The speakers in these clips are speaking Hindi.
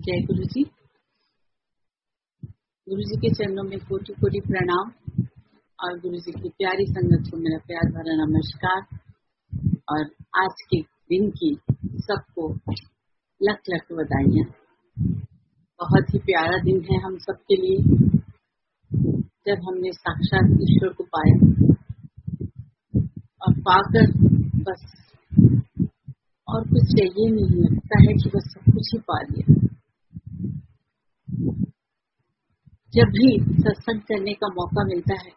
जय गुरु जी। गुरु जी के चरणों में कोटि कोटि प्रणाम और गुरु जी की प्यारी संगत को मेरा प्यार भरा नमस्कार। और आज के दिन की सबको लख लख बधाइयाँ। बहुत ही प्यारा दिन है हम सबके लिए, जब हमने साक्षात ईश्वर को पाया और पाकर बस और कुछ चाहिए नहीं, लगता है कि बस सब कुछ ही पा लिया। जब भी सत्संग करने का मौका मिलता है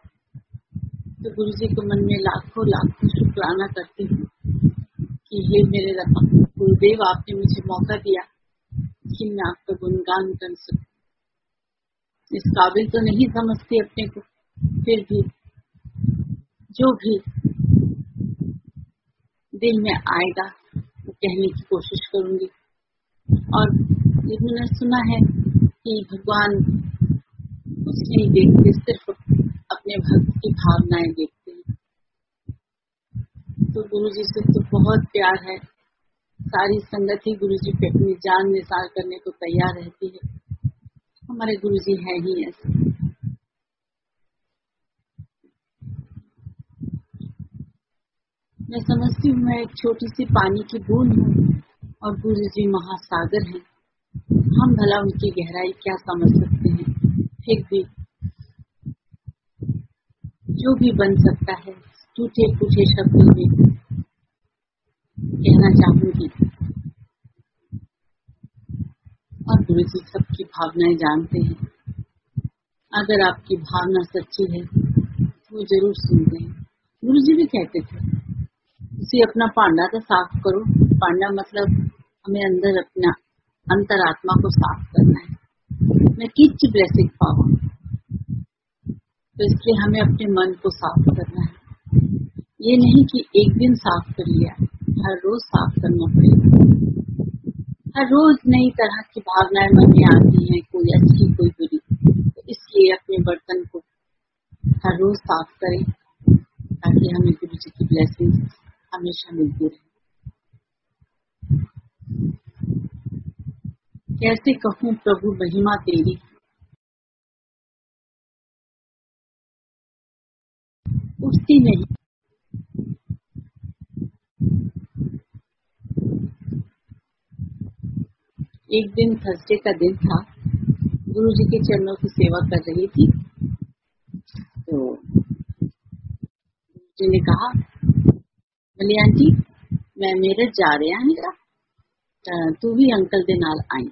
तो गुरु जी को मन में लाखों लाखों शुक्राना करती हूँ कि हे मेरे गुरुदेव, आपने मुझे मौका दिया कि मैं आपका गुणगान कर सकूं। इस काबिल तो नहीं समझती अपने को, फिर भी जो भी दिल में आएगा वो कहने की कोशिश करूंगी। और ये मैंने सुना है कि भगवान कुछ नहीं देखते, सिर्फ अपने भक्त की भावनाएं देखते हैं। तो गुरु जी से तो बहुत प्यार है। सारी संगत ही गुरु जी पे अपनी जान निसार करने को तैयार रहती है। हमारे गुरु जी है ही ऐसे। मैं समझती हूँ मैं एक छोटी सी पानी की बूंद हूँ और गुरु जी महासागर हैं। हम भला उनकी गहराई क्या समझ सकते हैं। फिर भी जो भी बन सकता है टूटे फूटे शब्दों में कहना चाहूंगी। और गुरु जी सबकी भावनाएं जानते हैं। अगर आपकी भावना सच्ची है तो वो जरूर सुनते हैं। गुरु जी भी कहते थे, उसे अपना पांडा तो साफ करो। पांडा मतलब हमें अंदर अपना अंतरात्मा को साफ करना है। मैं किच ब्लेसिंग पाऊँ, तो इसलिए हमें अपने मन को साफ करना है। ये नहीं कि एक दिन साफ कर लिया, हर रोज साफ करना पड़ेगा। हर रोज नई तरह की भावनाएं मन में आती हैं, कोई अच्छी कोई बुरी। तो इसलिए अपने बर्तन को हर रोज साफ करें ताकि हमें गुरु जी की ब्लेसिंग हमेशा मिलती रहे। कैसे कहूँ प्रभु महिमा तेरी, उठती नहीं। एक दिन थर्सडे का दिन था, गुरु जी के चरणों की सेवा कर रही थी। तो गुरु जी ने कहा, बोले आंटी मैं मेरठ जा रहा है, तू भी अंकल दे नाल आई।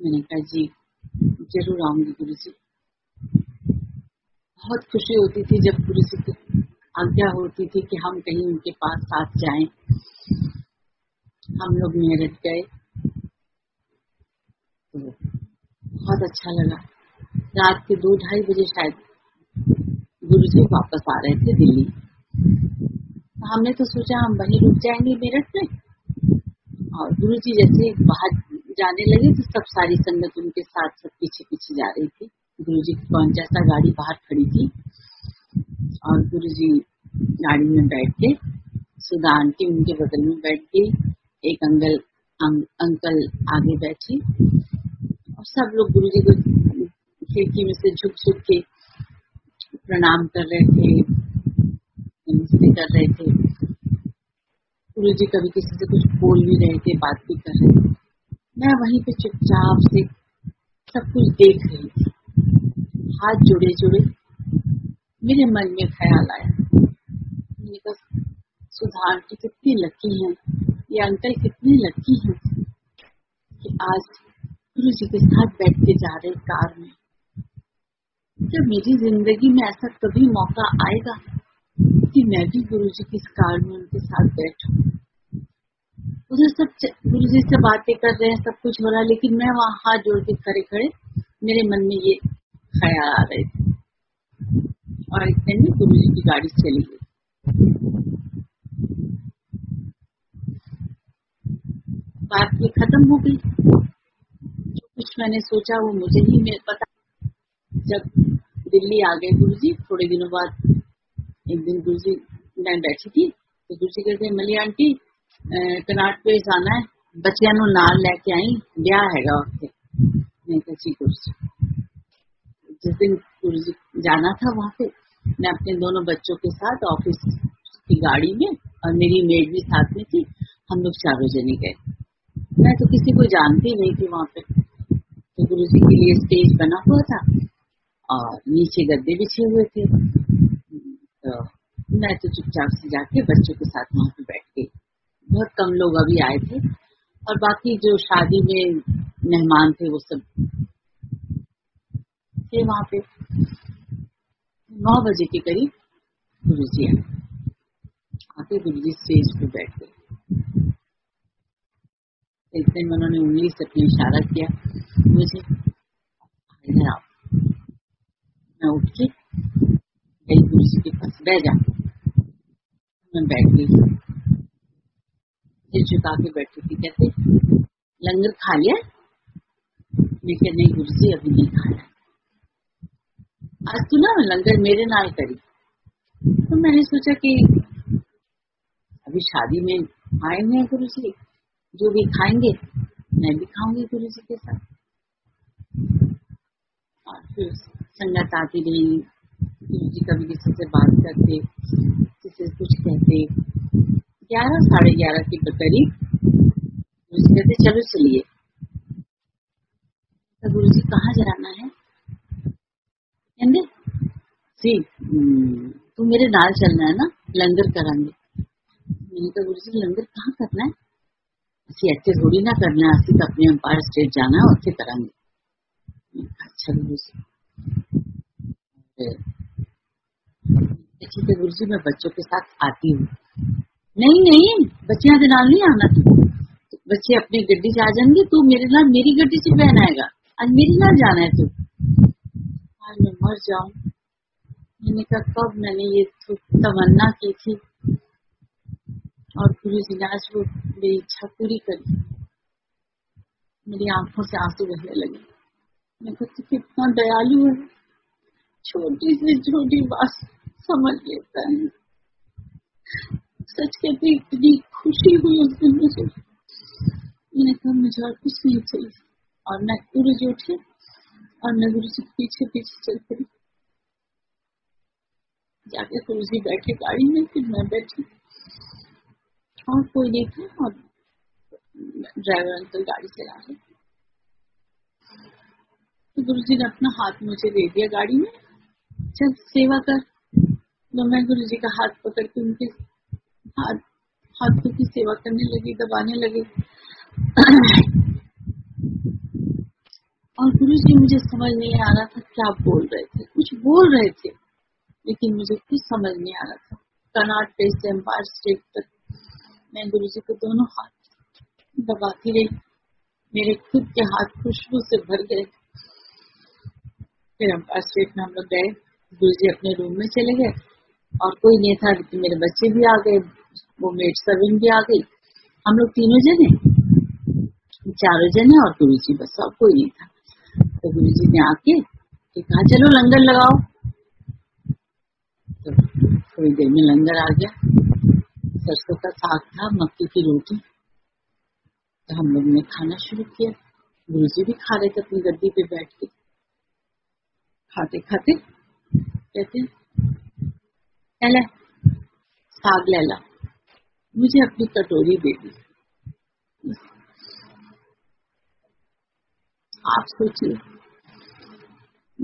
मैंने कहा जी जरूर आऊंगी गुरु जी। बहुत खुशी होती थी जब गुरु जी की आज्ञा होती थी कि हम कहीं उनके पास साथ जाएं। हम लोग मेरठ गए तो बहुत अच्छा लगा। रात के 2-2:30 बजे शायद गुरु जी वापस आ रहे थे दिल्ली। हमने तो सोचा हम वहीं रुक जाएंगे मेरठ में। और गुरु जी जैसे बाहर जाने लगे तो सब सारी संगत उनके साथ सब पीछे पीछे जा रही थी। गुरु जी की 50 गाड़ी बाहर खड़ी थी और गुरु जी गाड़ी में बैठ के, सुधा आंटी उनके बगल में बैठ के, एक अंकल आगे बैठे और सब लोग गुरु जी को खिड़की में से झुक झुक के प्रणाम कर रहे थे, नमस्ते कर रहे थे। गुरु जी कभी किसी से कुछ बोल भी रहे थे, बात भी कर रहे थे। मैं वहीं पे चुपचाप से सब कुछ देख रही थी। हाथ जोड़े जोड़े मेरे मन में ख्याल आया, मैंने कहा सुधा आंटी कितनी लकी हैं, ये अंकल कितने लकी हैं कि आज गुरु जी के साथ बैठ के जा रहे कार में। क्या मेरी जिंदगी में ऐसा कभी मौका आएगा कि मैं भी गुरु जी की कार में उनके साथ बैठूं। उधर सब गुरु जी से बातें कर रहे हैं, सब कुछ हो रहा है, लेकिन मैं वहाँ हाथ जोड़ के खड़े खड़े मेरे मन में ये ख्याल आ रहे थे। और इतने में गुरु जी की गाड़ी चली गई। बात ये खत्म हो गई। जो कुछ मैंने सोचा वो मुझे ही मेरे पता। जब दिल्ली आ गए गुरु जी, थोड़े दिनों बाद एक दिन गुरु जी मैं बैठी थी तो गुरु जी कहते, मली आंटी कनाट पे जाना है। बच्चियां नु नाल लेके आई, ब्याह हैगा उत्थे। मैं कहा जी गुरुजी, जिस दिन गुरुजी जाना था वहां पे, मैं अपने दोनों बच्चों के साथ ऑफिस की गाड़ी में और मेरी मेड भी साथ में थी, हम लोग चारों जने गए। मैं तो किसी को जानती नहीं थी वहां पे। तो गुरुजी के लिए स्टेज बना हुआ था और नीचे गद्दे बिछे हुए थे। तो मैं तो चुपचाप से जाके बच्चों के साथ वहां पे बैठ गई। बहुत कम लोग अभी आए थे और बाकी जो शादी में मेहमान थे वो सब थे वहां पे। 9 बजे के करीब गुरुजी आए, आके गुरुजी स्टेज पे बैठ गए। इतने में उन्होंने उंगली से अपने इशारा किया मुझे, इधर आओ। मैं उठ के गई गुरुजी के पास, बैठ जा। मैं बैठ गई, सिर झुका के बैठी थी। कहते लंगर खा लिया? मैं कहा नहीं गुरुजी अभी नहीं खाया, आज तू ना लंगर मेरे नाल करी। तो मैंने सोचा कि अभी शादी में आए हैं गुरुजी, जो भी खाएंगे मैं भी खाऊंगी गुरुजी के साथ। और फिर संगत आती रही, गुरुजी कभी किसी से बात करते, किसी से कुछ कहते। 11 साढ़े 11 के करीब गुरुजी कहते चलो चलिए। तो गुरुजी कहाँ जाना है? कहते जी तू मेरे नाल चलना है ना, लंगर करांगे। मैंने कहा गुरुजी लंगर कहाँ करना है? ਅਸੀਂ ਇੱਥੇ थोड़ी ना करना है, ਅਸੀਂ तो अपने एम्पायर स्टेट जाना है, उत्थे करांगे। अच्छा गुरुजी, ठीक है गुरुजी मैं बच्चों के साथ आती हूँ। नहीं नहीं बच्चियां के नाल नहीं आना, तू बच्चे अपनी गड्डी से आ जाएंगे, तू मेरे नाल मेरी गड्डी से बहन आएगा, आज मेरे नाल जाना है तू। आज मैं मर जाऊं। मैंने कहा कब मैंने ये तमन्ना की थी और गुरुजी ने आज वो मेरी इच्छा पूरी करी। मेरी आंखों से आंसू बहने लगे। मैं कहती कितना दयालु है, छोटी से छोटी बात समझ लेता है। सच कहते इतनी खुशी हुई उस दिन मुझे। मैंने कहा मुझे और कुछ नहीं चाहिए। और मैं गुरुजी उठे और मैं गुरुजी के पीछे पीछे चल पड़ी। जाके गुरुजी बैठे गाड़ी में, फिर मैं बैठी और कोई नहीं था और ड्राइवर अंकल गाड़ी चला रहे। तो गुरुजी ने अपना हाथ मुझे दे दिया गाड़ी में, चल सेवा कर। तो मैं गुरुजी का हाथ पकड़ के उनके हाथों की सेवा करने लगी, दबाने लगी। और गुरुजी मुझे समझ नहीं आ रहा था क्या बोल रहे थे, कुछ बोल रहे थे लेकिन मुझे कुछ समझ नहीं आ रहा था। कर्नाट प्लेस से एम्पायर स्टेट तक मैं गुरुजी को दोनों हाथ दबाती रही। मेरे खुद के हाथ खुशबू से भर गए। फिर एम्पायर स्टेट में हम लोग गए, गुरुजी अपने रूम में चले गए और कोई नहीं था। मेरे बच्चे भी आ गए, वो मेड सर्वेंट भी आ गई, हम लोग तीनों जने, चारों जने और गुरुजी, बस और कोई नहीं था। तो गुरुजी ने आके कहा चलो लंगर लगाओ। तो थोड़ी देर में लंगर आ गया। सरसों का साग था, मक्की की रोटी। तो हम लोग ने खाना शुरू किया। गुरुजी भी खा रहे थे अपनी गद्दी पे बैठ के। खाते खाते कहते ले साग ले ला, मुझे अपनी कटोरी दे दी। आप सोचिए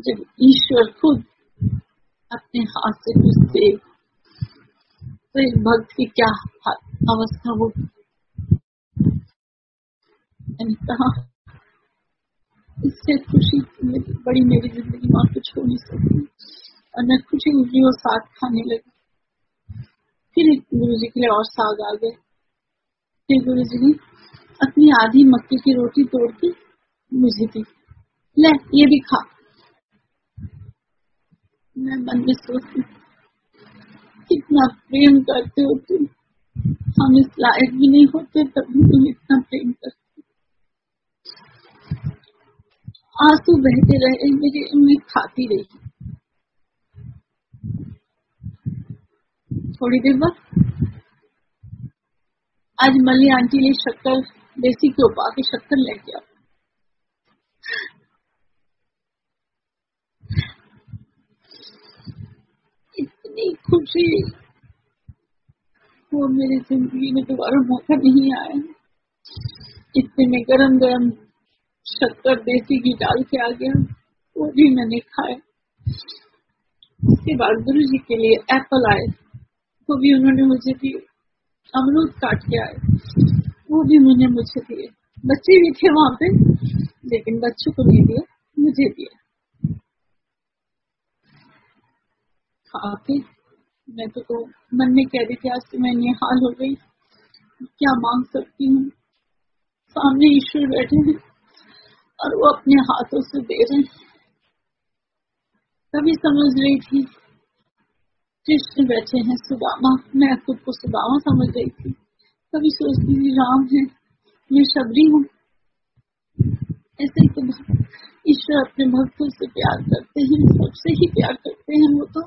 जब ईश्वर खुद अपने हाथ से कुछ दे तो एक भक्त की क्या अवस्था होगी। मैंने कहा इससे खुशी बड़ी मेरी जिंदगी में कुछ हो नहीं सकती। और मैं खुशी खुशी वो साग खाने लगी। फिर गुरुजी के लिए और साग आ गए। फिर गुरुजी ने अपनी आधी मक्की की रोटी तोड़ के मुझे दी, ले ये भी खा। मैं मन में सोचती कितना प्रेम करते हो तुम, हम इस लायक भी नहीं होते तब भी तुम इतना प्रेम करते। आंसू बहते रहे मेरे, मैं खाती रही। थोड़ी देर बाद आज मल्ली आंटी ने शक्कर देसी घ्यो पा के शक्कर लेके आओ। इतनी खुशी वो मेरी जिंदगी में दोबारा मौका नहीं आया। इतने में गरम गरम शक्कर देसी घी डाल के आ गया, वो भी मैंने खाया। उसके बाद गुरु जी के लिए एप्पल आए, वो भी उन्होंने मुझे दिए। अमरूद काट के आए, वो भी मुझे दिए। बच्चे भी थे वहां पे, लेकिन बच्चों को नहीं दिया, मुझे दिया। खा के मैं तो मन में कह रही थी आज तो मैं निहाल हो गई, क्या मांग सकती हूँ। सामने ईश्वर बैठे हैं और वो अपने हाथों से दे रहे हैं। कभी समझ रही थी कृष्ण बैठे हैं, सुदामा, मैं खुद को सुदामा समझ रही थी। कभी सोचती थी राम है, मैं शबरी हूँ। ऐसे ही तो ईश्वर अपने भक्तों से प्यार करते हैं, सबसे ही प्यार करते हैं वो तो।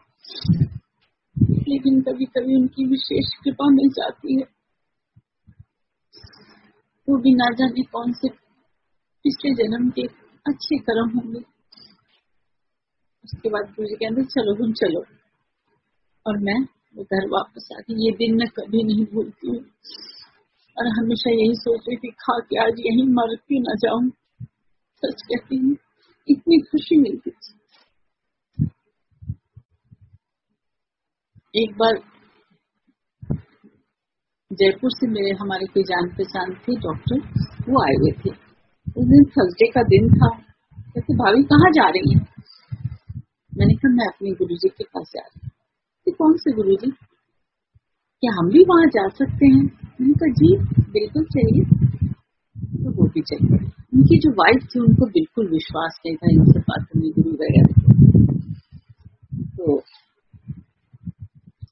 लेकिन कभी कभी उनकी विशेष कृपा मिल जाती है, वो भी ना जाने कौन से पिछले जन्म के अच्छे कर्म होंगे। उसके बाद गुरु जी कहते चलो तुम चलो, और मैं वो घर वापस आ गई। ये दिन मैं कभी नहीं भूलती हूँ, और हमेशा यही सोच रही थी खा के आज यहीं मर क्यों ना जाऊं। सच कहती हूँ, इतनी खुशी मिलती थी। एक बार जयपुर से मेरे हमारे कोई जान पहचान थे डॉक्टर, वो आए हुए थे। उस दिन थर्सडे का दिन था। कहते भाभी कहाँ जा रही हैं? मैंने कहा मैं अपने गुरुजी के पास जा रही हूँ। कौन से गुरुजी? क्या हम भी वहाँ जा सकते हैं? मैंने कहा जी बिल्कुल चाहिए। तो वो भी चल पड़े। उनकी जो वाइफ थी उनको बिल्कुल विश्वास नहीं था इनसे बात करने, गुरु वगैरह। तो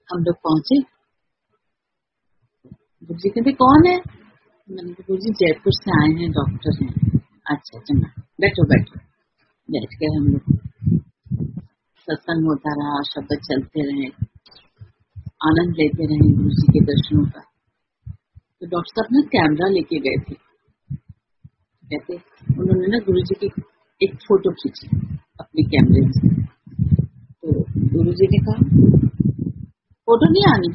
हम लोग पहुंचे। गुरुजी कहते कौन है? मैंने कहा गुरुजी जयपुर से आए हैं, डॉक्टर हैं। अच्छा चंगा, बैठो बैठो। बैठ कर हम लोग सत्संग होता रहा, शब्द चलते रहे, आनंद लेते रहे गुरु जी के दर्शनों का। तो डॉक्टर साहब ना कैमरा लेके गए थे। कहते उन्होंने ना गुरु जी की एक फोटो खींची अपने कैमरे से। तो गुरु जी ने कहा फोटो नहीं आनी।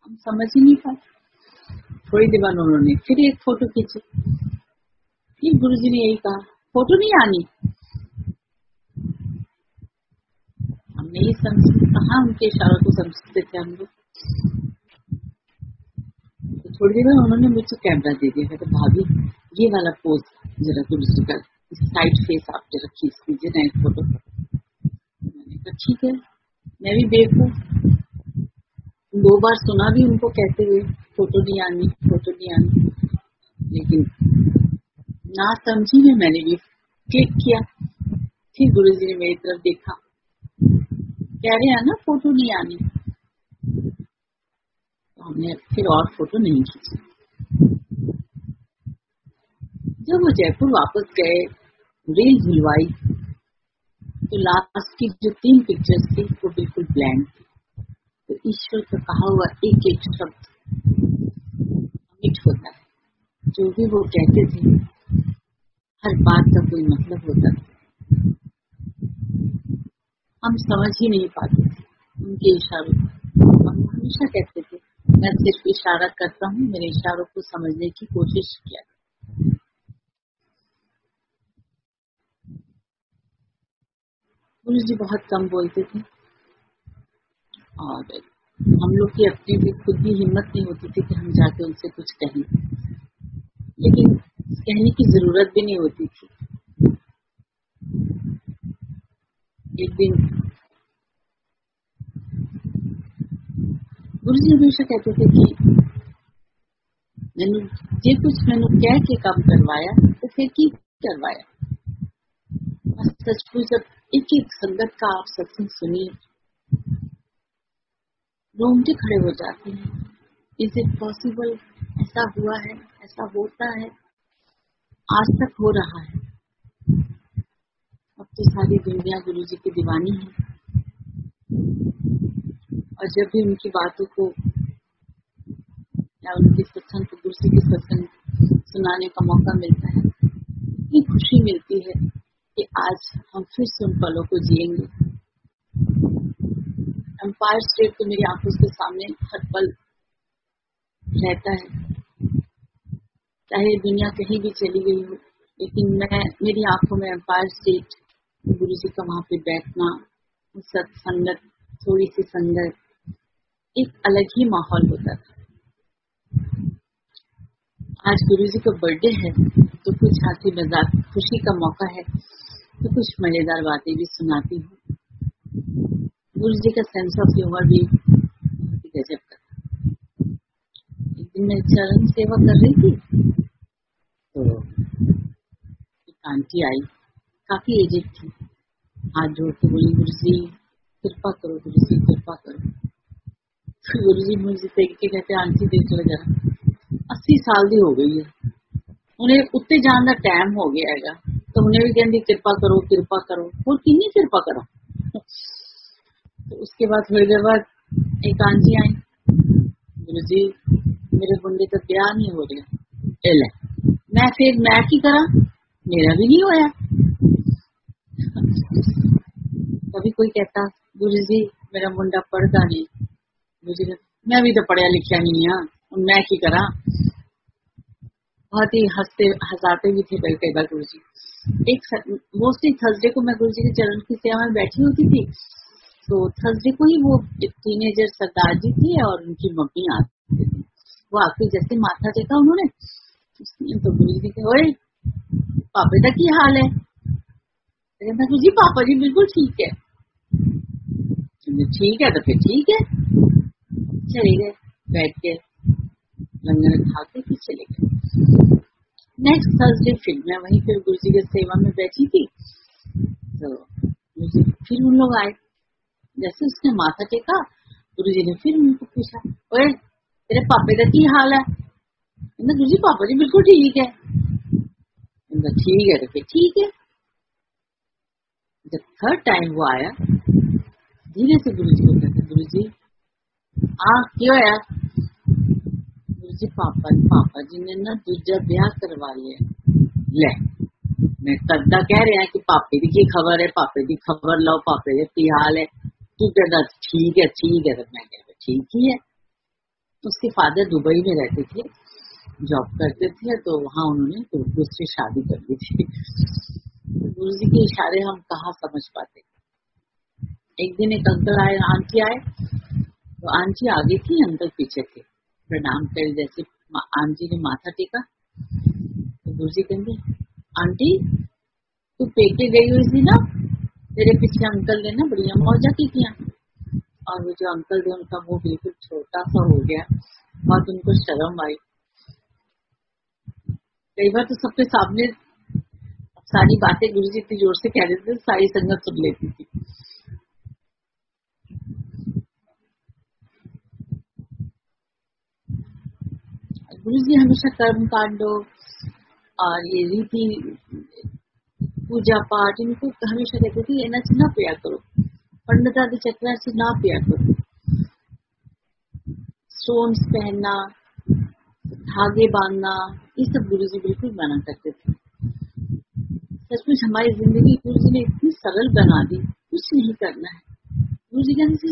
हम समझ ही नहीं पाए। थोड़ी देर बाद उन्होंने फिर एक फोटो खींची। फिर गुरु जी ने यही कहा फोटो नहीं आनी। हमने ये समझ कहा, उनके इशारों को समझते थे हम लोग। तो थोड़ी देर बाद उन्होंने मुझे कैमरा दे दिया। कहते भाभी ये वाला पोज जरा गुरु जी का साइड फेस आपने रखी, कीजिए ना एक फोटो। मैंने कहा ठीक है। मैं भी देखूं। 2 बार सुना भी उनको कहते हुए फोटो नहीं आनी, फोटो नहीं आनी। लेकिन ना समझी में मैंने भी क्लिक किया। फिर गुरुजी ने मेरी तरफ देखा, कह रहे हैं ना फोटो नहीं आनी। तो हमने फिर और फोटो नहीं खींची। जब वो जयपुर वापस गए, रील झुलवाई, तो लास्ट की जो 3 पिक्चर्स थी वो बिल्कुल ब्लैंक थी। तो ईश्वर का कहा हुआ एक एक शब्द अमिट होता है। जो भी वो कहते थे हर बात का कोई मतलब होता था। हम समझ ही नहीं पाते थे उनके इशारों को। हम हमेशा कहते थे मैं सिर्फ इशारा करता हूँ, मेरे इशारों को समझने की कोशिश किया। गुरु जी बहुत कम बोलते थे, और हम लोग की अपनी भी खुद भी हिम्मत नहीं होती थी कि हम जाके उनसे कुछ कहें। लेकिन कहने की जरूरत भी नहीं होती थी। एक दिन गुरु जी हमेशा कहते थे कि मैंने जे कुछ मैंने कह के काम करवाया तो फिर की करवाया। सचमुच जब एक एक संगत का आप सत्संग सुनिए, रोंगटे खड़े हो जाते हैं। Is it possible? ऐसा हुआ है, ऐसा होता है, आज तक हो रहा है। अब तो सारी दुनिया गुरु जी की दीवानी है, और जब भी उनकी बातों को या उनके सत्संग को, गुरु जी के सत्संग सुनाने का मौका मिलता है, इतनी खुशी मिलती है कि आज हम फिर से उन पलों को जिएंगे। एम्पायर स्टेट तो मेरी आंखों के सामने हर पल रहता है, चाहे दुनिया कहीं भी चली गई हो, लेकिन मेरी आंखों में एम्पायर स्टेट, गुरु जी का वहां पे बैठना, सत्संगत, थोड़ी सी संगत, एक अलग ही माहौल होता था। आज गुरु जी का बर्थडे है तो कुछ हंसी मजाक, खुशी का मौका है तो कुछ मजेदार बातें भी सुनाती हूँ। गुरु जी का सेंस ऑफ ह्यूमर भी बहुत ही गजब का था। एक दिन मैं चरण सेवा कर रही थी तो एक आंटी आई, काफी एजेड थी, हाथ जोड़ के बोली, गुरु जी कृपा करो, गुरु जी कृपा करो। तो गुरु जी मुझे देख के कहते, आंटी देख लो जरा, 80 साल दी हो गई है, उन्हें उत्ते जान का टाइम हो गया है, तो उन्हें भी कहती कृपा करो कृपा करो, और किन्नी कृपा करो। तो उसके बाद थोड़ी देर बाद एक आंटी आई, गुरु जी मेरे मुंडे का ब्याह नहीं हो रहा, मैं की करा, मेरा भी नहीं होया। कभी कोई कहता, गुरु जी मेरा मुंडा पढ़ता नहीं, गुरु जी मैं भी तो पढ़िया लिखा नहीं है, मैं की करा। बहुत ही हंसाते भी थे कई बार गुरु जी। एक मोस्टली थर्सडे को मैं गुरु जी के चरण की सेवा में बैठी होती थी, तो थर्सडे को ही वो टीनेजर सरदार जी थे और उनकी मम्मी आती थी। वो आके जैसे माथा टेका उन्होंने, तो गुरु जी कहे, ओए पापे का क्या हाल है? कहता, गुरु जी पापा जी बिल्कुल ठीक है। ठीक है तो फिर ठीक है, चले गए, बैठ के लंगर खा के फिर चले गए। नेक्स्ट थर्सडे फिर मैं वहीं फिर गुरु जी की सेवा में बैठी थी, तो गुरु जी फिर उन लोग आए, जैसे उसने माथा टेका, गुरु जी ने फिर उनको पूछा, ओए तेरे पापे का क्या हाल है? गुरु जी पापा जी बिल्कुल ठीक है। ठीक है तो फिर ठीक है। जब थर्ड टाइम वो आया, धीरे से गुरु जी को कहते, गुरु जी क्यों आया? गुरु जी पापा जी ने ना दूसरा ब्याह करवा लिया। ले मैं कदा कह रहा है कि पापे की की खबर है, पापे की खबर लो, पापे का की हाल है, तू कहता ठीक है तो मैं कहता ठीक ही है। उसके फादर दुबई में रहते थे, जॉब करते थे, तो वहां उन्होंने दूसरी शादी कर ली थी। गुरु जी के इशारे हम कहाँ समझ पाते। एक दिन एक अंकल आए, आंटी आए, तो आंटी आगे थी, अंकल पीछे थे, प्रणाम कर जैसे आंटी ने माथा टेका, तो गुरु जी कहेंगे, आंटी तू पेके गई हुई थी ना, तेरे पीछे अंकल ने ना बढ़िया मौजा की किया। और वो जो अंकल थे उनका मुंह बिल्कुल छोटा सा हो गया, बहुत उनको शर्म आई। कई बार तो सबके सामने सारी बातें गुरु जी इतनी जोर से कह देते थे, सारी संगत सुन लेती थी। गुरु जी हमेशा कर्म कांडों और ये रीति पूजा पाठ इनको हमेशा कहते थे, इन्हें से ना पिया करो, पंडिता के चक्र से ना पिया करो, स्टोन्स पहनना, धागे बांधना, ये सब गुरु जी बिल्कुल मना करते थे। सचमुच हमारी जिंदगी गुरु जी ने इतनी सरल बना दी, कुछ नहीं करना है। गुरु जी कहते थे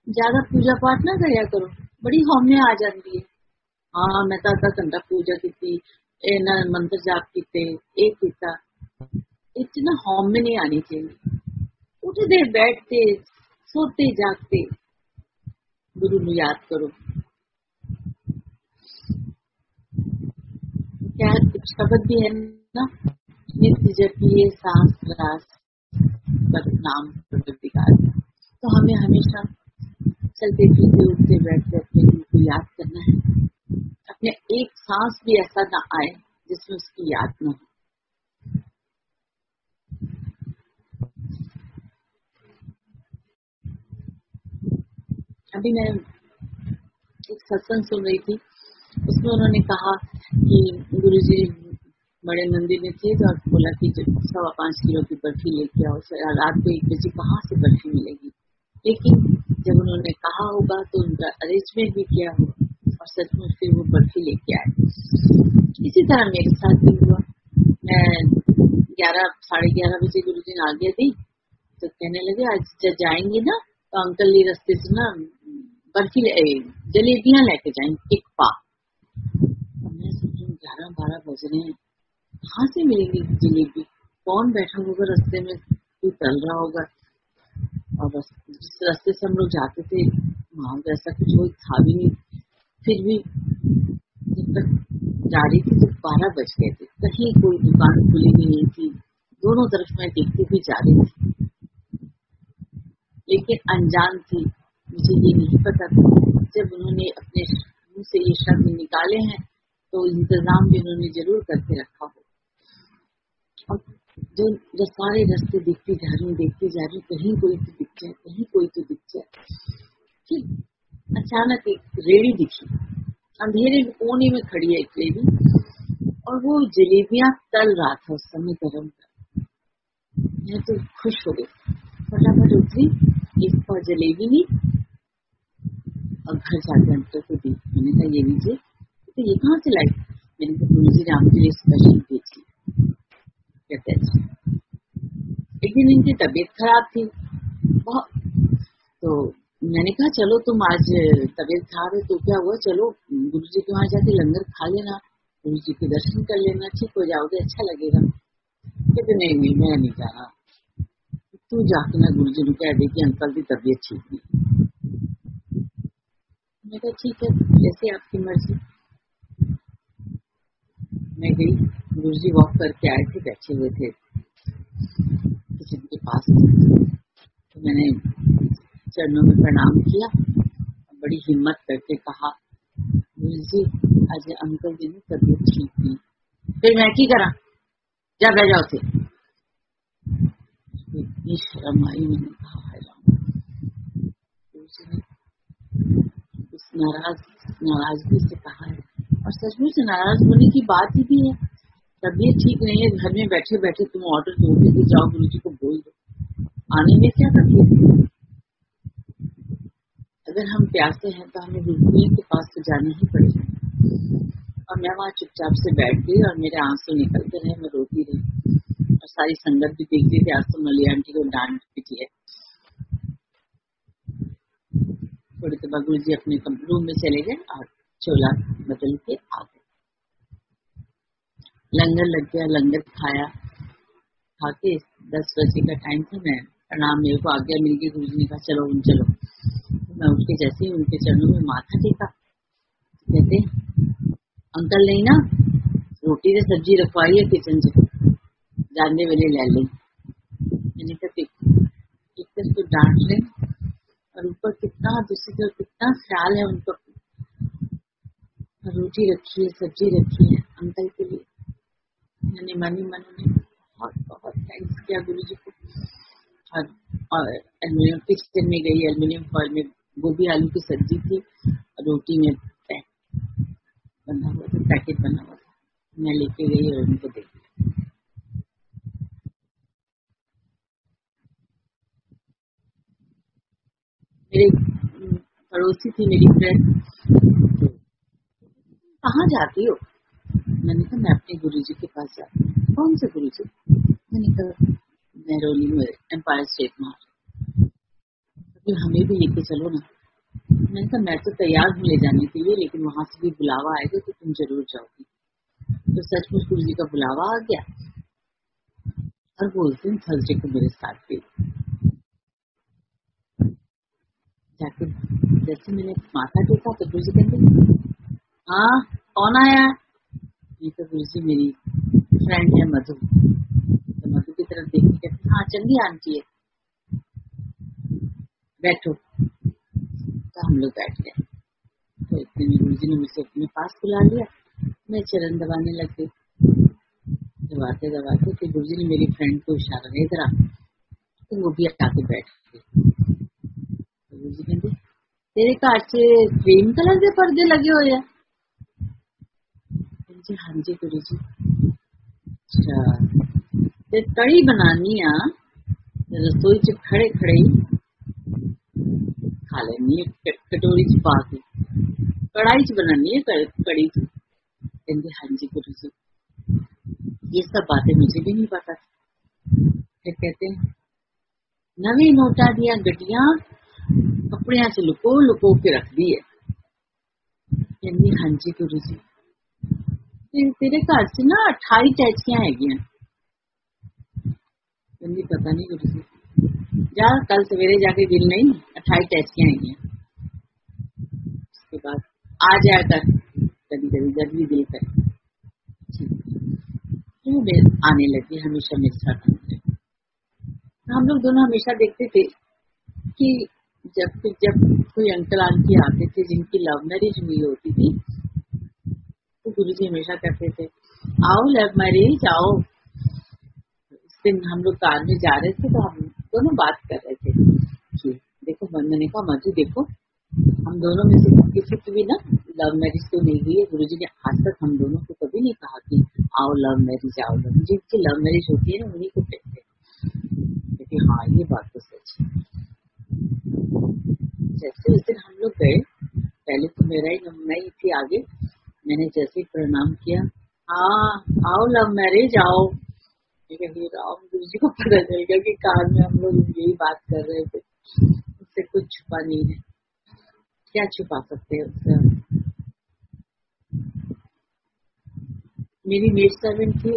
ज्यादा पूजा पाठ ना कराया करो, बड़ी हौमे आ जाती है। हाँ मैं तो आधा घंटा पूजा की, मंत्र जाप किते, एक किया, इतना हौमे नहीं आनी चाहिए। उठते बैठते सोते जागते गुरु ਨੂੰ याद करो। क्या शब्द भी है ना, नित्य जपिए सांस रास पर नाम प्रगतिकार। तो हमें हमेशा चलते फिरते उठते बैठते अपने गुरु को याद करना है। अपने एक सांस भी ऐसा ना आए जिसमें उसकी याद न हो। अभी मैं एक सत्संग सुन रही थी, उसमें उन्होंने कहा कि गुरुजी बड़े मंदिर में थे और बोला कि 5.25 किलो की बर्फी लेके आओ, रात को 1 बजे कहाँ से बर्फी मिलेगी। लेकिन जब उन्होंने कहा होगा तो उनका अरेंजमेंट भी किया होगा और सचमुच फिर वो बर्फी लेके आए। इसी तरह मेरे साथ भी हुआ। मैं 11 साढ़े 11 बजे गुरुजी ने आज्ञा दी तो कहने लगे आज जब जाएंगे ना तो अंकल ये रास्ते से ना बर्फी जलेबियां लेके जाएंगे एक पा। मैं सोचूं 11-12 बज रहे हैं, कहाँ से मिलेंगी जलेबी, कौन बैठा होगा रास्ते में, कोई चल रहा होगा। और जिस रास्ते से हम लोग जाते थे वहां ऐसा कुछ कोई था भी नहीं। फिर भी जब तक जा रही थी तो 12 बज गए थे, कहीं कोई दुकान खुली नहीं थी, दोनों तरफ मैं देखती हुई जा रही थी, लेकिन अनजान थी, मुझे ये नहीं पता था। जब उन्होंने अपने मुंह से ये शब्द निकाले हैं तो इंतजाम भी उन्होंने जरूर करके रखा हो। और जो सारे रास्ते देखती जा रही, कहीं कोई तो दिख जाए, कहीं कोई तो दिख जाए। फिर अचानक एक रेड़ी दिखी, अंधेरे कोने में खड़ी है एक रेड़ी, और वो जलेबियां तल रहा था उस समय गरम कर। मैं तो खुश हो गई, फटाफट उतरी, एक पाव जलेबी ली और घर जाकर अंकल को दी। मैंने कहा ये लीजिए। तो ये कहाँ से लाई? मैंने कहा गुरुजी ने आपके लिए स्पेशल भेजी। कहते अच्छा। एक दिन इनकी तबीयत खराब थी बहुत, तो मैंने कहा चलो तुम आज तबीयत खराब है तो क्या हुआ, चलो गुरुजी के वहां जाके लंगर खा लेना, गुरुजी के दर्शन कर लेना, ठीक हो जाओगे, अच्छा लगेगा। कहते नहीं मैं नहीं जा रहा, तू जाके ना गुरुजी ने कह दे कि अंकल की तबीयत ठीक नहीं। मैं कहा ठीक है, जैसे आपकी मर्जी। मैं गई, गुरुजी वॉक करके आए थे, बैठे हुए थे किचन के पास। तो मैंने चरणों में प्रणाम किया, बड़ी हिम्मत करके कहा गुरुजी आज अंकल जी ने तबीयत ठीक नहीं। फिर मैं की करा, जा बह जाओ थे। इतनी शर्म आई, मैंने कहा गुरुजी ने उस नाराजगी से कहा है, और सचमुच नाराज होने की बात ही भी है। तबीयत ठीक नहीं है, घर में बैठे बैठे तुम ऑर्डर दोगे तो जाओ गुरुजी को बोल दो, आने में क्या तकलीफ है। अगर हम प्यासे हैं तो हमें गुरुजी के पास तो जाना ही पड़ेगा। और मैं वहाँ चुपचाप से बैठ गई और मेरे आंसू निकलते रहे, मैं रोती रही और सारी संगत भी देख रही थी। आज तो मलिया आंटी को डांट पीटी है। थोड़ी देर बाद गुरुजी अपने रूम में चले गए और चोला बदल के आ गए। लंगर लग गया, लंगर खाया, खा के 10 बजे का टाइम था। मैं प्रणाम, मेरे को आज्ञा मिल गई, गुरुजी ने कहा चलो चलो। तो मैं उठ के जैसे ही उनके चरणों में माथा टेका, कहते अंकल नहीं ना रोटी से सब्जी रखवाई है किचन से, जानने वाले ले लें। मैंने कहा एक तरफ तो डांट रहे और ऊपर कितना दूसरी तरफ कितना ख्याल है उनका, रोटी रखी है, सब्जी रखी है अंकल के लिए। मैंने मन ही मन में बहुत बहुत थैंक्स किया गुरुजी को। और एल्युमिनियम किचन में गई, एल्युमिनियम फॉइल में गोभी आलू की सब्जी थी और रोटी में बना हुआ था, पैकेट बना हुआ था, मैं लेके गई और उनको दे दिया। मेरे पड़ोसी थी मेरी फ्रेंड, कहाँ जाती हो? मैंने कहा मैं अपने गुरुजी के पास जाती हूँ। कौन से गुरुजी? मैंने कहा मेहरौली में एम्पायर स्टेट मार्ट, तो हमें भी लेके चलो ना। मैंने कहा मैं तो तैयार हूँ ले जाने के लिए, लेकिन वहां से भी बुलावा आएगा तो तुम जरूर जाओगी। तो सचमुच गुरुजी का बुलावा आ गया और वो उस दिन थर्सडे को मेरे साथ गई। जाके जैसे मैंने माथा टेका तो गुरुजी कहते हाँ कौन आया? ये तो गुरुजी मेरी फ्रेंड है मधु। तो मधु की तरफ देख के कहते हाँ चंगी आंटी है, बैठो। तो हम लोग बैठ गए। तो इतने में गुरुजी ने मुझे अपने पास बुला लिया, मैं चरण दबाने लग गई। दबाते दबाते फिर गुरुजी ने मेरी फ्रेंड को इशारा नहीं करा तो वो भी आके बैठ गई। तो गुरुजी कहते तेरे कार से क्रीम कलर के पर्दे लगे हुए हैं? हाँ जी गुरुजी। अच्छा ते कड़ी बनानी आ रसोई च खड़े खड़े ही खा लेनी कटोरी च पा के। कढ़ाई च बनानी है कड़ी। कहते हाँ जी गुरु जी, ये सब बातें मुझे भी नहीं पता। फिर कहते हैं नवी नोटा दिया गड्डियां कपड़िया च लुको लुको के रख दी है। कहती हाँ जी गुरु जी, तेरे घर च ना 28 टैचियां हैगियां। कहती पता नहीं गुरु जी, जा कल सवेरे जाके गिन नहीं, 28 टैचियां हैगियां। उसके बाद आ जाया कर कभी कभी जब भी दिल करे। आने लगी हमेशा मेरे साथ। हम लोग दोनों हमेशा देखते थे कि जब कोई अंकल आंटी आते थे जिनकी लव मैरिज हुई होती थी, तो गुरुजी हमेशा कहते थे आओ लव मैरिज आओ। उस दिन हम लोग कार में जा रहे थे तो हम दोनों बात कर रहे थे कि देखो मैंने कहा मधु देखो, हम दोनों में से किसी की भी ना लव मैरिज तो नहीं हुई है। गुरुजी ने आज तक हम दोनों को कभी नहीं कहा कि आओ लव मैरिज आओ। जिनकी लव मैरिज होती है ना उन्हीं को कहते हैं। क्योंकि हाँ ये बात तो सच है। जैसे उस दिन हम लोग गए, पहले तो मैं ही थी आगे। मैंने जैसे ही प्रणाम किया, हाँ आओ लव मैरिज आओ। राम गुरु जी को पता चल गया कि कार में हम लोग यही बात कर रहे थे। उससे कुछ छुपा नहीं है, क्या छुपा सकते हैं उससे। मेरी मेड सर्वेंट थी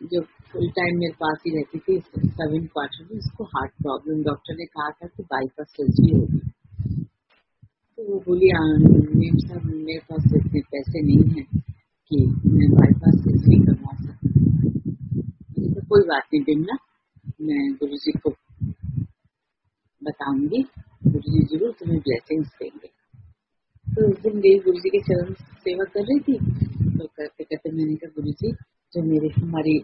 जो फुल टाइम मेरे पास ही रहती थी 7 क्वार्टर में। उसको हार्ट प्रॉब्लम, डॉक्टर ने कहा था कि बाईपास सर्जरी होगी। तो वो बोली मेम साहब मेरे पास इतने पैसे नहीं है कि मैं बाईपास सर्जरी करवा सकूं। तो कोई बात नहीं बिमला, मैं गुरु जी को बताऊंगी, गुरु जी जरूर तुम्हें ब्लेसिंग्स देंगे। तो उस दिन गई गुरु जी के चरण सेवा कर रही थी। तो करते करते मैंने कहा गुरु जी जो हमारी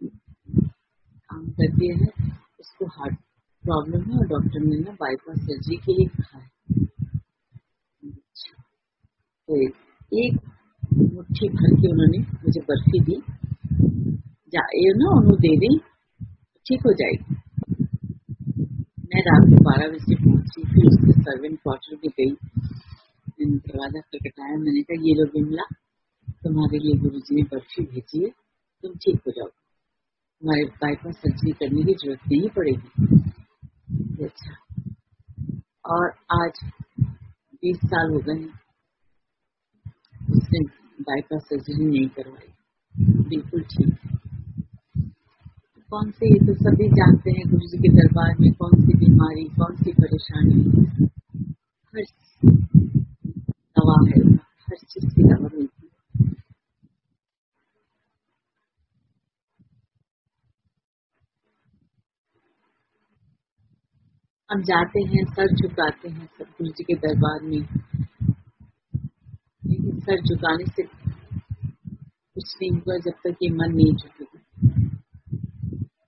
काम करती है उसको हार्ट प्रॉब्लम है और डॉक्टर ने ना बाईपास सर्जरी के लिए कहा है। तो एक मुट्ठी भर के उन्होंने मुझे बर्फी दी, ये ना उन्होंने दे दी, ठीक हो जाएगी। मैं रात को 12 बजे पहुंची, फिर उसके सर्वेंट क्वार्टर में गई। मैंने दरवाजा खटखटाया, मैंने कहा ये लो बिमला, तुम्हारे लिए गुरुजी ने बर्फी भेजी है, तुम ठीक हो जाओ, तुम्हारे बाईपास सर्जरी करने की जरूरत नहीं पड़ेगी। अच्छा, और आज 20 साल हो गए उसने बाईपास सर्जरी नहीं करवाई, बिल्कुल ठीक है। कौन सी, ये तो सभी जानते हैं गुरु जी के दरबार में कौन सी बीमारी, कौन सी परेशानी, हर दवा है, हर चीज की दवा मिलती है। हम जाते हैं, सर झुकाते हैं सब गुरु जी के दरबार में, लेकिन सर झुकाने से कुछ नहीं हुआ जब तक ये मन नहीं झुकेगा।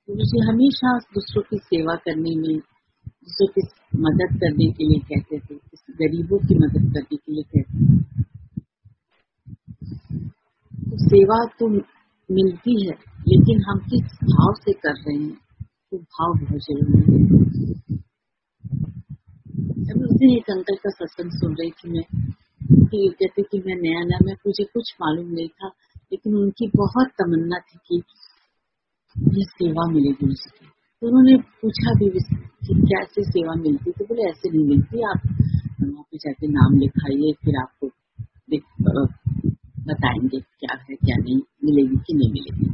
गुरु जी हमेशा दूसरों की सेवा करने में, दूसरों की मदद करने के लिए कहते थे, गरीबों की मदद करने के लिए कहते थे। तो सेवा तो मिलती है, लेकिन हम किस भाव से कर रहे हैं, तो भाव बहुत जरूरी है। जब उस दिन एक अंकल का सत्संग सुन रही थी मैं, कि कहते कि मैं नया मुझे कुछ मालूम नहीं था, लेकिन उनकी बहुत तमन्ना थी कि ये सेवा मिले गुरु जी की। तो उन्होंने पूछा भी कि कैसे सेवा मिलती, तो बोले ऐसे नहीं मिलती, आप वहाँ पे जाके नाम लिखाइए, फिर आपको बताएंगे क्या है क्या नहीं, मिलेगी कि नहीं मिलेगी।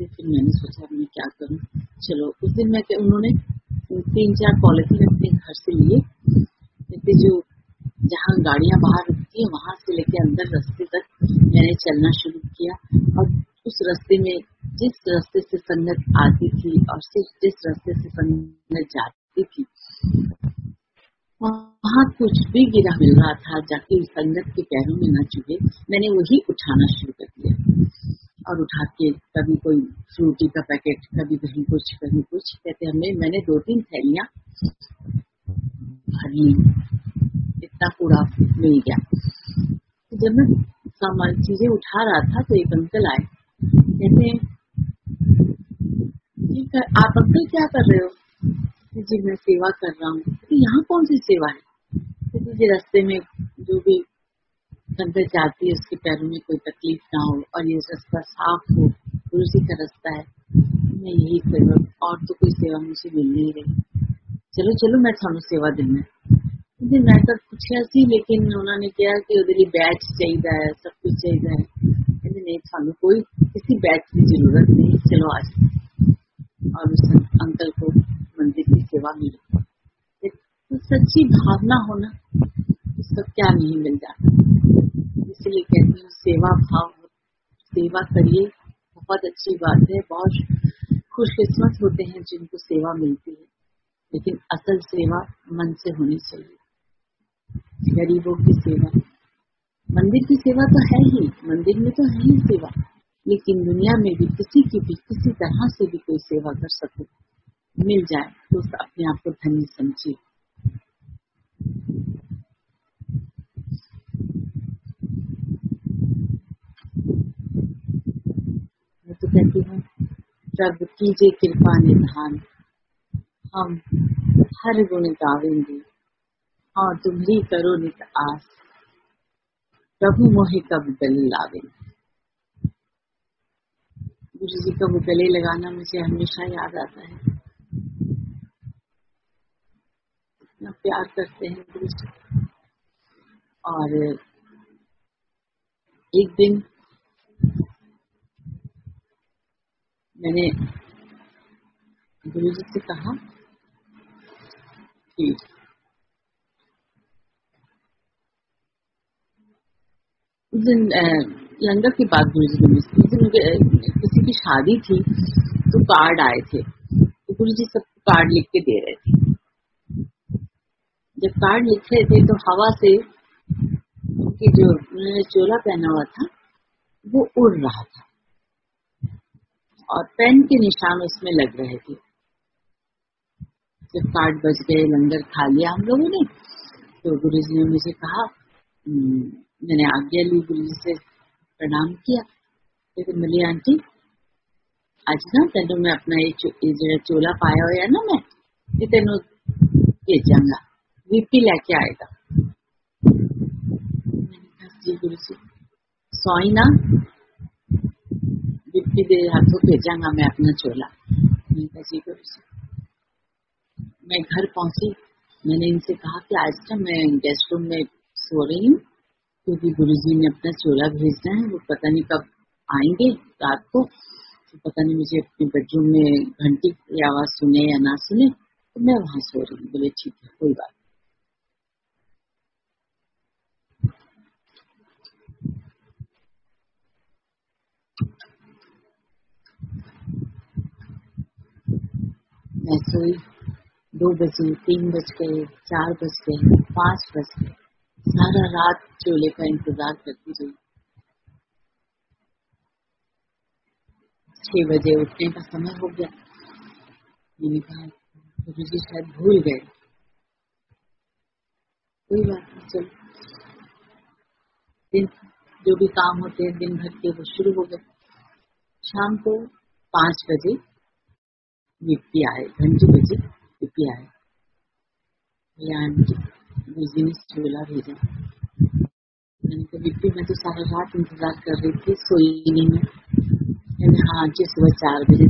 फिर मैंने सोचा मैं क्या करूँ, चलो उस दिन उन्होंने 3-4 पॉलिथीन अपने घर से लिए, जो जहाँ गाड़ियां बाहर रुकती है वहां से लेके अंदर रास्ते तक मैंने चलना शुरू किया। और उस रास्ते में जिस रास्ते से संगत आती थी और जिस रास्ते से संगत जाती थी, वहाँ कुछ भी गिरा मिल रहा था जाके संगत के पैरों में न चुभे, मैंने वही उठाना शुरू कर दिया। और उठा के कभी कोई फ्रूटी का पैकेट, कभी कहीं कुछ कहीं कुछ, कहते मैंने 2-3 थैलियां भर ली, इतना कूड़ा मिल गया। तो जब मैं सामान चीजें उठा रहा था तो एक अंकल आए, कहते आप अंकल क्या कर रहे हो? जी मैं सेवा कर रहा हूँ। तो यहाँ कौन सी सेवा है? तो रास्ते में जो भी संगत जाती है, उसके पैरों में कोई तकलीफ ना हो और ये रास्ता साफ हो, गुरु जी का रास्ता है। मैं यही सेवा, और तो कोई सेवा मुझे मिल नहीं रही। चलो चलो मैं थानू सेवा देना। मैं तो पूछा सी, लेकिन उन्होंने कहा कि उधर बैच चाहिए है, सब कुछ चाहिए है। कहते नहीं, थानू कोई किसी बैच की जरूरत नहीं, चलो आज। और उस अंकल को मंदिर की सेवा मिली। तो सच्ची भावना होना, उसका क्या नहीं मिल जाता। इसलिए कहती हूँ सेवा भाव, सेवा करिए, बहुत अच्छी बात है। बहुत खुशकिस्मत होते हैं जिनको सेवा मिलती है, लेकिन असल सेवा मन से होनी चाहिए। गरीबों की सेवा, मंदिर की सेवा तो है ही, मंदिर में तो है ही सेवा, लेकिन दुनिया में भी किसी की भी किसी तरह से भी कोई सेवा कर सको, मिल जाए तो अपने आप को धन्य समझिए। मैं तो कहती हूँ, प्रभु कीजिए कृपा निधान, हम हर गुण गावेंगे, हाँ तुम्हारी करो नित आस, प्रभु मोहे कब गले लावेंगे। गुरु जी का वो गले लगाना मुझे हमेशा याद आता है। इतना प्यार करते हैं गुरु जी। और एक दिन मैंने गुरु जी से कहा कि उस दिन लंगर की बात गुरु जी ने, उस दिन किसी की शादी थी तो कार्ड आए थे, तो गुरु जी सबको कार्ड लिख के दे रहे थे। जब कार्ड लिख रहे थे तो हवा से उनकी जो उन्होंने चोला पहना हुआ था वो उड़ रहा था और पेन के निशान उसमें लग रहे थे। जब कार्ड बज गए, लंगर खा लिया हम लोगों ने, तो गुरु जी ने मुझे कहा, मैंने आज्ञा ली, गुरु जी से प्रणाम किया, लेकिन बोली आंटी आज ना तेनों मैं अपना ये चोला पाया हुआ ना, मैं ये तेनों भेजांगा, वीपी लेके आएगा। जी गुरु जी सॉई ना, वीपी दे हाथों भेजांगा मैं अपना चोला। मैंने कहा जी गुरु जी। मैं घर पहुंची, मैंने इनसे कहा कि आज ना मैं गेस्ट रूम में सो रही हूँ, क्योंकि गुरु जी ने अपना चोला भेजना है, वो पता नहीं कब आएंगे रात को, तो पता नहीं मुझे अपने बेडरूम में घंटी की आवाज सुने या ना सुने, तो मैं वहां सो रही हूँ। बोले ठीक है, कोई बात। मैं सोई, 2 बजे, 3 बज गए, 4 बज गए, 5 बज गए, सारा रात चोले का इंतजार करती रही। 6 बजे उठने का समय हो गया। मैंने कहा गुरु जी शायद भूल गए, कोई बात नहीं, चलो। दिन जो भी काम होते हैं दिन भर के वो शुरू हो गए। शाम को 5 बजे वीपी आए, घंटी बजी, वीपी आए, गुरु जी ने चोला भेजा। मैंने कहा वीपी मैं तो सारा रात इंतजार कर रही थी, सोई नहीं मैं। मैंने हाँ जी सुबह 4 बजे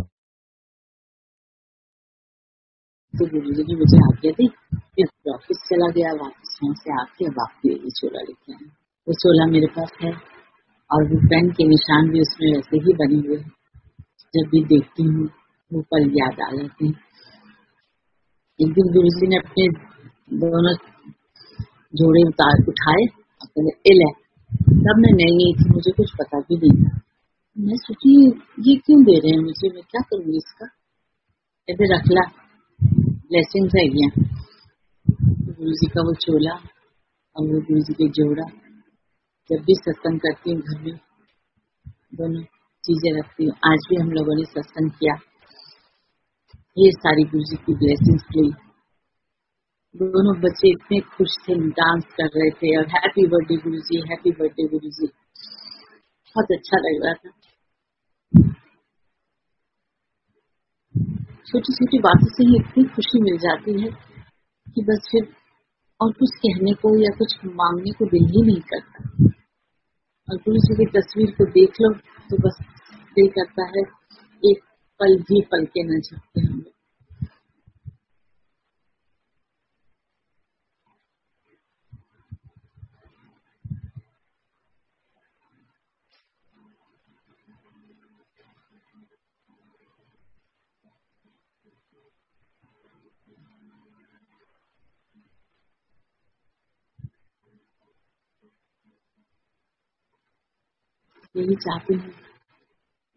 तो गुरु जी ने मुझे आज्ञा दी, फिर ऑफिस चला गया, वापस वहाँ से आके वापस ये चोला लेके आया। वो चोला मेरे पास है और वो पेन के निशान भी उसमें वैसे ही बने हुए हैं। जब भी देखती हूँ वो पल याद आ जाते हैं। एक दिन गुरु जी ने अपने दोनों जोड़े उठाए, अपने इल है, तब मैं नई थी, मुझे कुछ पता भी नहीं था। मैं सोची ये क्यों दे रहे हैं मुझे, मैं क्या करूँगी इसका, कहते रख ला, ब्लेसिंग्स है गया। गुरु जी का वो चोला और वो गुरु जी के जोड़ा, जब भी सत्संग करती हूँ घर में दोनों चीजें रखती हूँ। आज भी हम लोगों ने सत्संग किया, ये सारी गुरु जी की ब्लेसिंग्स ली। दोनों बच्चे इतने खुश थे, डांस कर रहे थे और हैप्पी बर्थडे गुरु जी, हैप्पी बर्थडे गुरु जी, बहुत अच्छा लग रहा था। छोटी छोटी बातों से ही इतनी खुशी मिल जाती है कि बस फिर और कुछ कहने को या कुछ मांगने को दिल ही नहीं करता। और गुरु जी की तस्वीर को देख लो तो बस दिल करता है एक पल भी पल के न झपके हम लोग। यही चाहती हूँ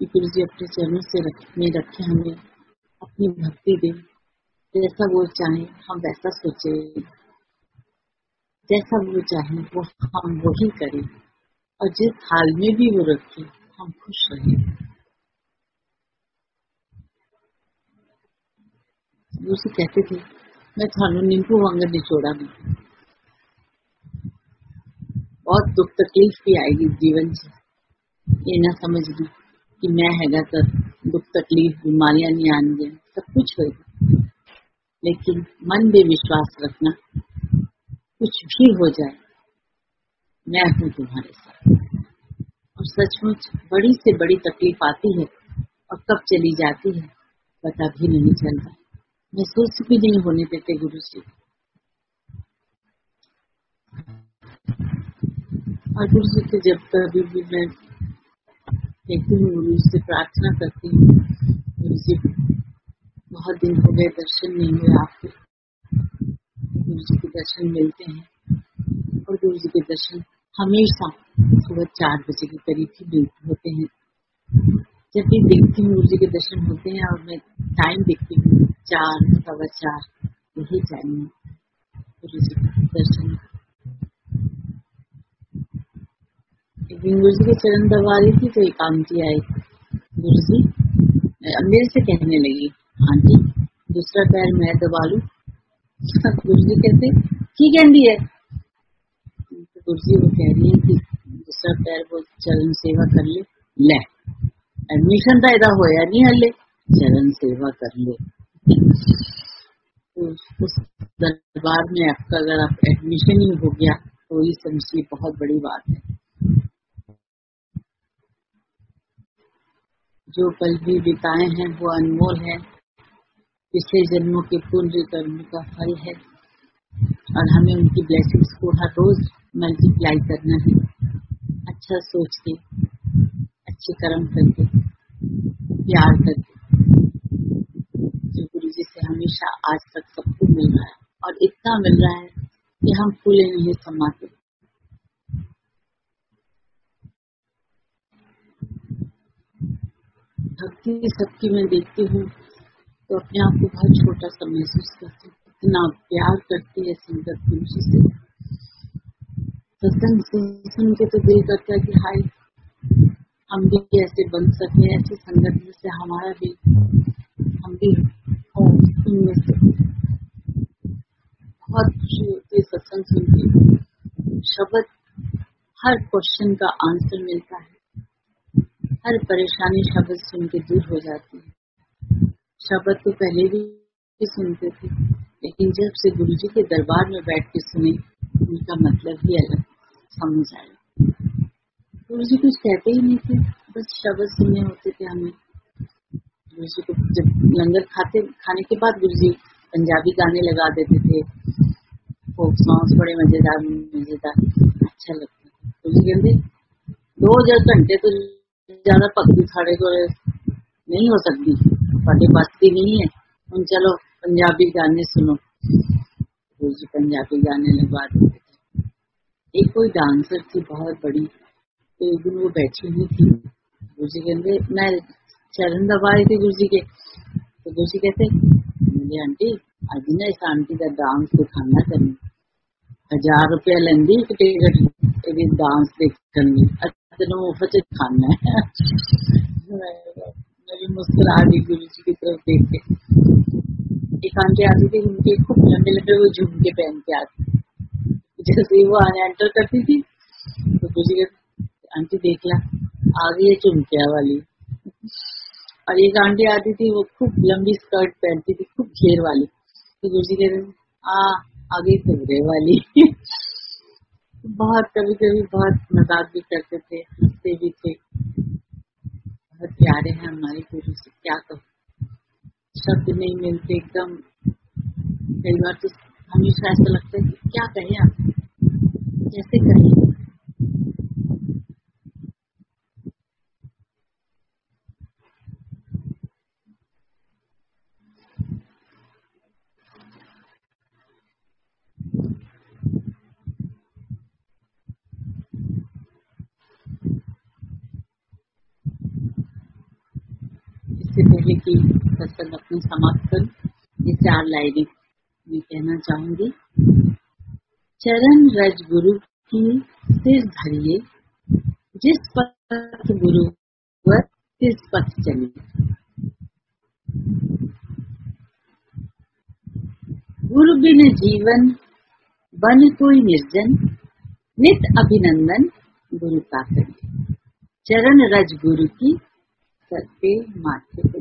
कि गुरु जी अपने चरणों से में रखे, हमें अपनी भक्ति दे, जैसा वो चाहे हम वैसा सोचे, जैसा वो चाहे वो हम वही करें, और जिस हाल में भी वो रखे हम खुश रहें। गुरु जी कहते थे मैं थानू नींबू वांगर निचोड़ा नहीं, बहुत दुख तकलीफ भी आएगी जीवन से, ये ना समझ ली कि मैं हैगा तो दुख तकलीफ बीमारियां नहीं आएंगे, सब कुछ होगा, लेकिन मन में विश्वास रखना, कुछ भी हो जाए मैं हूँ तुम्हारे साथ। और सचमुच बड़ी से बड़ी तकलीफ आती है और कब चली जाती है पता भी नहीं चलता, महसूस भी नहीं होने देते गुरु जी। और गुरु जी के जब कभी भी मैं देखती हूँ, गुरु जी से प्रार्थना करती हूँ, गुरु जी बहुत दिन हो गए दर्शन नहीं हुए आपके, गुरु जी के दर्शन मिलते हैं, और गुरु जी के दर्शन हमेशा सुबह 4 बजे के करीब ही होते हैं। जब भी देखती हूँ गुरु जी के दर्शन होते हैं और मैं टाइम देखती हूँ 4, 4:15, यही टाइम है गुरु जी के दर्शन। एक दिन गुरु जी के चरण दबा रही थी तो एक आंटी आई, गुरु जी मेरे से कहने लगी आंटी दूसरा पैर मैं दबा लूं। गुरु जी कहते की कहती है, तो गुरु जी वो कह रही है कि दूसरा पैर वो चरण सेवा कर ले, ले एडमिशन तो ऐसा होया नहीं हले, चरण सेवा कर ले। तो उस दरबार में आपका अगर आप एडमिशन ही हो गया तो ये समझिए बहुत बड़ी बात है। जो पल भी बिताए हैं वो अनमोल है, पिछले जन्मों के पुण्य कर्म का फल है, और हमें उनकी ब्लेसिंग्स को हर रोज मल्टीप्लाई करना है, अच्छा सोच के, अच्छे कर्म करके, प्यार करके, जो गुरु जी से हमेशा आज तक सबको मिल रहा है, और इतना मिल रहा है कि हम फूले नहीं समाते। भक्ति सबकी मैं देखती हूँ तो अपने आप को बहुत छोटा सा महसूस करती हूँ, इतना प्यार करती है संगत गुरु जी से। सत्संग सुन के तो दिल करता है कि हाय हम भी ऐसे बन सके, ऐसी संगत जैसे हमारा भी हम भी हो उनमें से। बहुत खुशी होती है सत्संग सुन के, शब्द हर क्वेश्चन का आंसर मिलता है, हर परेशानी शब्द सुन के दूर हो जाती है। शब्द तो पहले भी सुनते थे, लेकिन जब से गुरु जी के दरबार में बैठ के सुने उनका मतलब ही अलग समझ आया। गुरु जी कुछ कहते ही नहीं थे, बस शब्द सुनने होते थे हमें। गुरु जी को जब लंगर खाने के बाद गुरु जी पंजाबी गाने लगा देते थे, फोक सॉन्ग्स बड़े मजेदार अच्छा लगता था। गुरु जी कहते 2 घंटे तो ज्यादा भक्ति साढ़े को नहीं हो सकती, साढ़े बस की नहीं है, हम चलो पंजाबी गाने सुनो। गुरु जी पंजाबी गाने लगवा देते थे। एक कोई डांसर थी बहुत बड़ी, तो एक दिन वो बैठी हुई थी, गुरु जी कहते मैं चरण दबा रही थी गुरु जी के, तो गुरु जी कहते मुझे आंटी आज ना इस आंटी का डांस दिखाना करनी, 1000 रुपया लेंदी टिकट डांस देखने, तेनों मुफ्त च खाना है। मैं भी मुस्कुरा दी गुरु जी की तरफ देख के। एक आंटी आती थी, उनके खूब लंबे लंबे वो झुमके पहन के आती, जैसे वो आने एंटर करती थी तो गुरु जी कहते आंटी देख ला आ गई है झुमकिया वाली। और एक आंटी आती थी वो खूब लंबी स्कर्ट पहनती थी, खूब घेर वाली, तो गुरु जी कहते आ गई तुमरे वाली। बहुत कभी कभी बहुत मजाक भी करते थे, हंसते भी थे। बहुत प्यारे हैं हमारे गुरु से, क्या कहूँ, शब्द नहीं मिलते एकदम। कई बार तो हमेशा ऐसा लगता है कि क्या कहें आप, कैसे कहें। इससे पहले कि सत्संग अपनी समाप्त करूं, ये 4 लाइनें मैं कहना चाहूंगी। चरण रज गुरु की सिर धरिए, जिस पथ गुरुवर तिस पथ चलिए। गुरु बिन जीवन बन कोई निर्जन, नित अभिनंदन गुरु का करिए। चरण रज गुरु की सर पे माथे